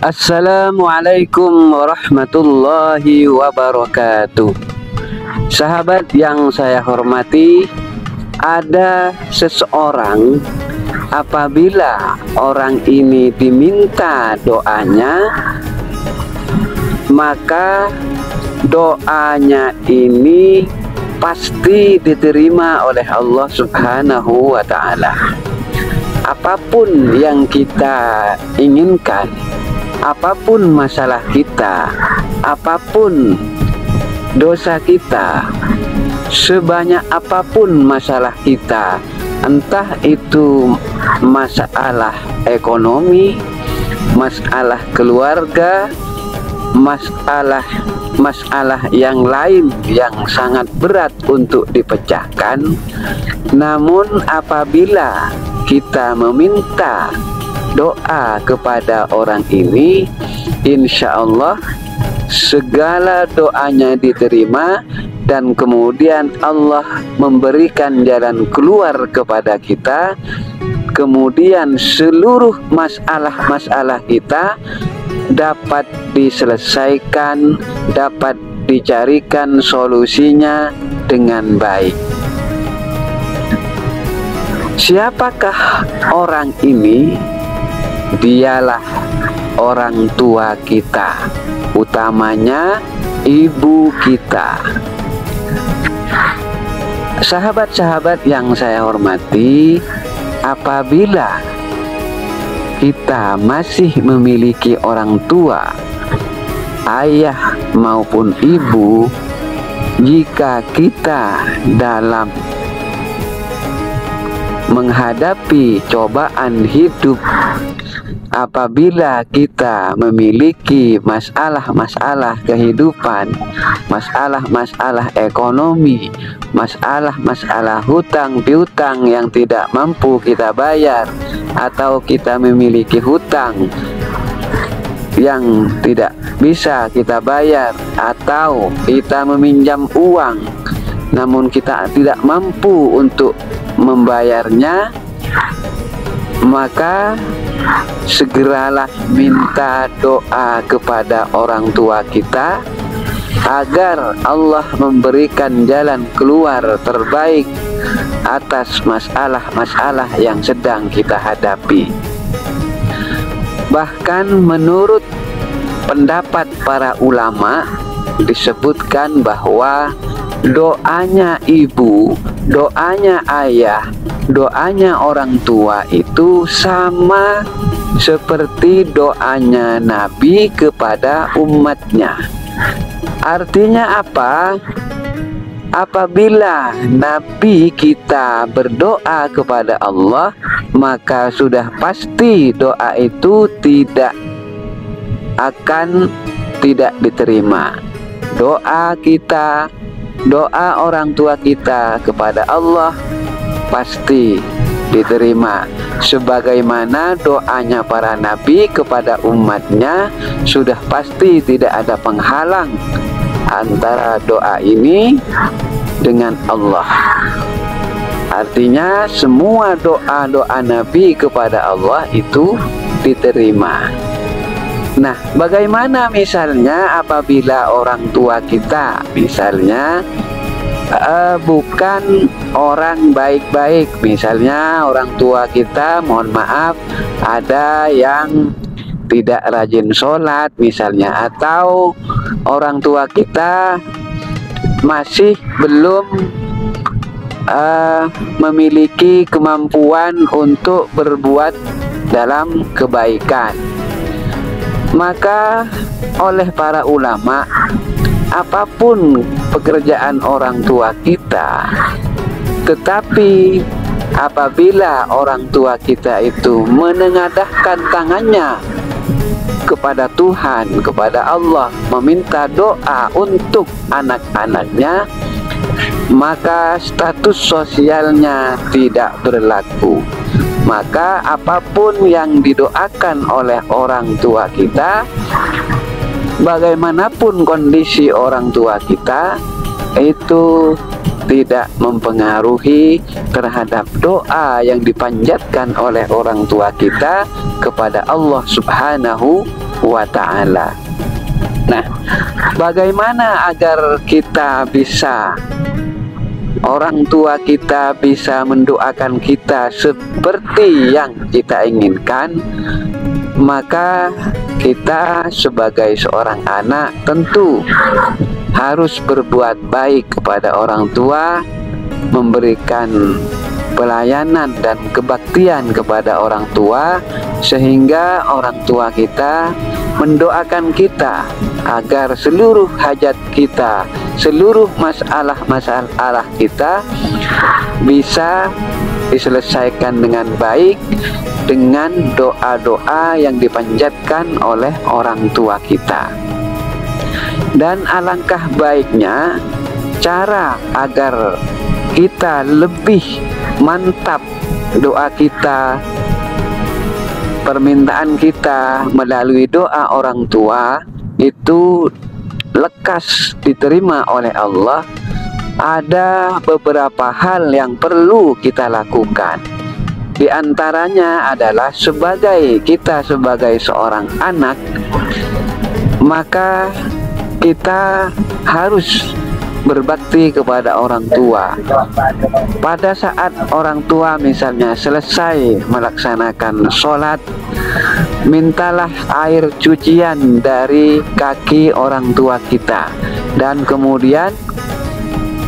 Assalamualaikum warahmatullahi wabarakatuh. Sahabat yang saya hormati, ada seseorang apabila orang ini diminta doanya, maka doanya ini pasti diterima oleh Allah Subhanahu wa Ta'ala. Apapun yang kita inginkan, apapun masalah kita, apapun dosa kita, sebanyak apapun masalah kita, entah itu masalah ekonomi, masalah keluarga, masalah yang lain yang sangat berat untuk dipecahkan, namun apabila kita meminta doa kepada orang ini, insya Allah segala doanya diterima, dan kemudian Allah memberikan jalan keluar kepada kita. Kemudian seluruh masalah-masalah kita dapat diselesaikan, dapat dicarikan solusinya dengan baik. Siapakah orang ini? Dialah orang tua kita, utamanya ibu kita. Sahabat-sahabat yang saya hormati, apabila kita masih memiliki orang tua, ayah maupun ibu, jika kita dalam menghadapi cobaan hidup, apabila kita memiliki masalah-masalah kehidupan, masalah-masalah ekonomi, masalah-masalah hutang piutang yang tidak mampu kita bayar, atau kita memiliki hutang yang tidak bisa kita bayar, atau kita meminjam uang namun kita tidak mampu untuk membayarnya, maka segeralah minta doa kepada orang tua kita agar Allah memberikan jalan keluar terbaik atas masalah-masalah yang sedang kita hadapi. Bahkan menurut pendapat para ulama disebutkan bahwa doanya ibu, doanya ayah, doanya orang tua itu sama seperti doanya Nabi kepada umatnya. Artinya apa? Apabila Nabi kita berdoa kepada Allah, maka sudah pasti doa itu tidak diterima. Doa kita, doa orang tua kita kepada Allah pasti diterima. Sebagaimana doanya para nabi kepada umatnya, sudah pasti tidak ada penghalang antara doa ini dengan Allah. Artinya semua doa-doa nabi kepada Allah itu diterima. Nah, bagaimana misalnya apabila orang tua kita misalnya bukan orang baik-baik, misalnya orang tua kita, mohon maaf, ada yang tidak rajin sholat misalnya, atau orang tua kita masih belum memiliki kemampuan untuk berbuat dalam kebaikan, maka oleh para ulama, apapun pekerjaan orang tua kita, tetapi apabila orang tua kita itu menengadahkan tangannya kepada Tuhan, kepada Allah, meminta doa untuk anak-anaknya, maka status sosialnya tidak berlaku. Maka apapun yang didoakan oleh orang tua kita, bagaimanapun kondisi orang tua kita, itu tidak mempengaruhi terhadap doa yang dipanjatkan oleh orang tua kita kepada Allah Subhanahu wa ta'ala. Nah, bagaimana agar kita bisa, orang tua kita bisa mendoakan kita seperti yang kita inginkan? Maka kita sebagai seorang anak tentu harus berbuat baik kepada orang tua, memberikan pelayanan dan kebaktian kepada orang tua, sehingga orang tua kita mendoakan kita agar seluruh hajat kita, seluruh masalah kita bisa diselesaikan dengan baik dengan doa-doa yang dipanjatkan oleh orang tua kita. Dan alangkah baiknya cara agar kita lebih mantap doa kita, permintaan kita melalui doa orang tua itu lekas diterima oleh Allah. Ada beberapa hal yang perlu kita lakukan. Di antaranya adalah kita sebagai seorang anak, maka kita harus berbakti kepada orang tua. Pada saat orang tua misalnya selesai melaksanakan sholat, mintalah air cucian dari kaki orang tua kita, dan kemudian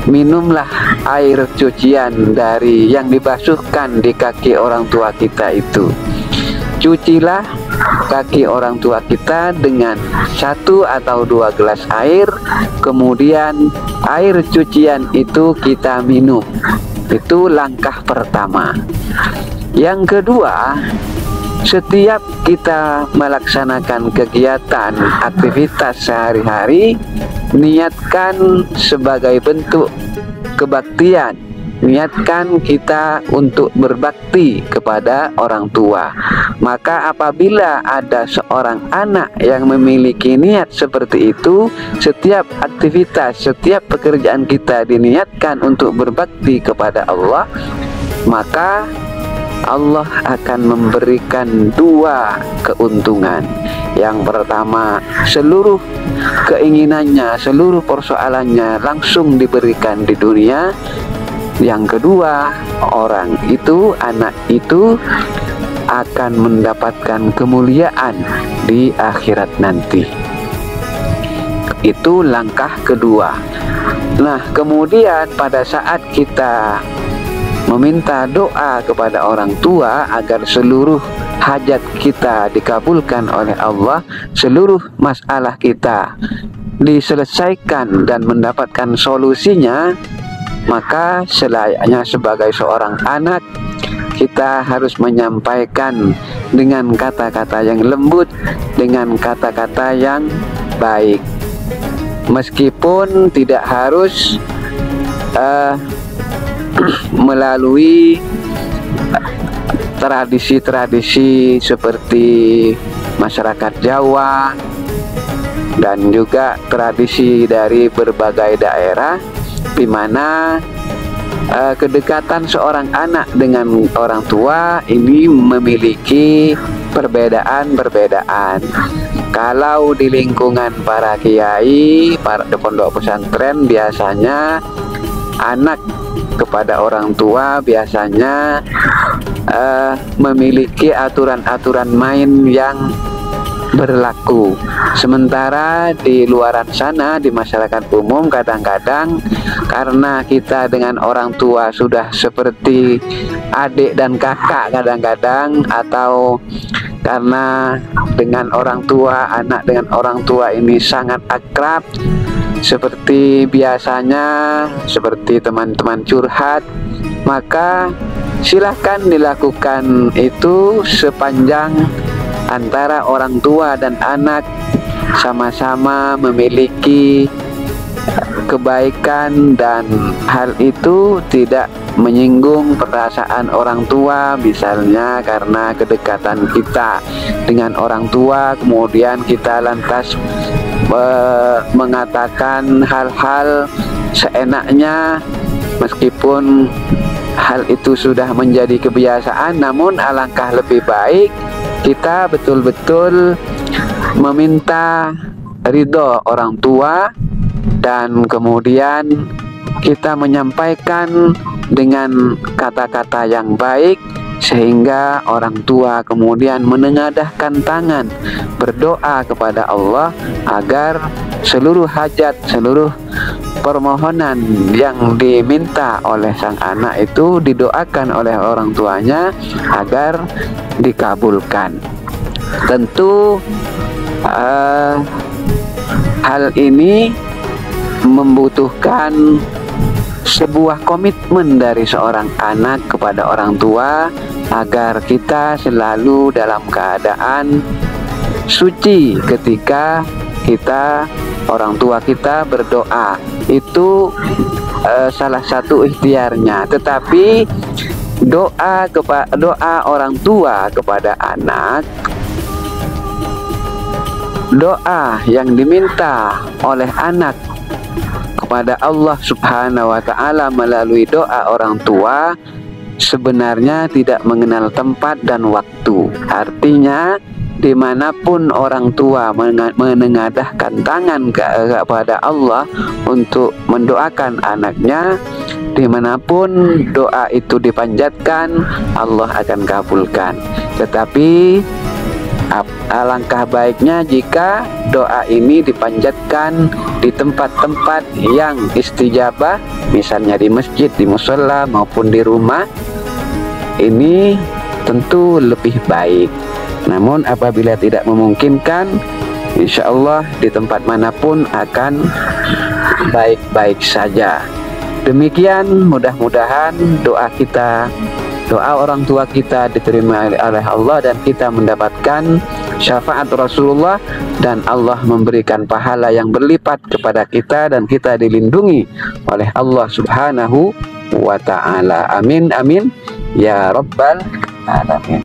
minumlah air cucian dari yang dibasuhkan di kaki orang tua kita itu. Cucilah kaki orang tua kita dengan 1 atau 2 gelas air, kemudian air cucian itu kita minum. Itu langkah pertama. Yang kedua, setiap kita melaksanakan kegiatan aktivitas sehari-hari, niatkan sebagai bentuk kebaktian, niatkan kita untuk berbakti kepada orang tua. Maka apabila ada seorang anak yang memiliki niat seperti itu, setiap aktivitas, setiap pekerjaan kita diniatkan untuk berbakti kepada Allah, maka Allah akan memberikan 2 keuntungan. Yang pertama, seluruh keinginannya, seluruh persoalannya langsung diberikan di dunia. Yang kedua, orang itu, anak itu akan mendapatkan kemuliaan di akhirat nanti. Itu langkah kedua. Nah, kemudian pada saat kita meminta doa kepada orang tua agar seluruh hajat kita dikabulkan oleh Allah, seluruh masalah kita diselesaikan dan mendapatkan solusinya, maka selayaknya sebagai seorang anak kita harus menyampaikan dengan kata-kata yang lembut, dengan kata-kata yang baik, meskipun tidak harus melalui tradisi-tradisi seperti masyarakat Jawa dan juga tradisi dari berbagai daerah, di mana kedekatan seorang anak dengan orang tua ini memiliki perbedaan-perbedaan. Kalau di lingkungan para kiai, para pondok pesantren, biasanya anak kepada orang tua biasanya memiliki aturan-aturan main yang berlaku. Sementara di luaran sana, di masyarakat umum, kadang-kadang karena kita dengan orang tua sudah seperti adik dan kakak kadang-kadang, atau karena dengan orang tua, anak dengan orang tua ini sangat akrab, seperti biasanya, seperti teman-teman curhat, maka silahkan dilakukan itu sepanjang antara orang tua dan anak sama-sama memiliki kebaikan dan hal itu tidak menyinggung perasaan orang tua. Misalnya karena kedekatan kita dengan orang tua, kemudian kita lantas mengatakan hal-hal seenaknya, meskipun hal itu sudah menjadi kebiasaan, namun alangkah lebih baik kita betul-betul meminta ridho orang tua, dan kemudian kita menyampaikan dengan kata-kata yang baik sehingga orang tua kemudian menengadahkan tangan berdoa kepada Allah agar seluruh hajat, seluruh permohonan yang diminta oleh sang anak itu didoakan oleh orang tuanya agar dikabulkan. Tentu hal ini membutuhkan sebuah komitmen dari seorang anak kepada orang tua agar kita selalu dalam keadaan suci ketika orang tua kita berdoa. Itu salah satu ikhtiarnya. Tetapi doa orang tua kepada anak, doa yang diminta oleh anak kepada Allah Subhanahu wa Ta'ala melalui doa orang tua sebenarnya tidak mengenal tempat dan waktu. Artinya dimanapun orang tua menengadahkan tangan kepada Allah untuk mendoakan anaknya, dimanapun doa itu dipanjatkan, Allah akan kabulkan. Tetapi alangkah baiknya jika doa ini dipanjatkan di tempat-tempat yang istijabah, misalnya di masjid, di mushola maupun di rumah. Ini tentu lebih baik. Namun apabila tidak memungkinkan, insya Allah di tempat manapun akan baik-baik saja. Demikian, mudah-mudahan doa kita, doa orang tua kita diterima oleh Allah dan kita mendapatkan syafaat Rasulullah, dan Allah memberikan pahala yang berlipat kepada kita dan kita dilindungi oleh Allah Subhanahu wa Ta'ala. Amin amin ya rabbal alamin.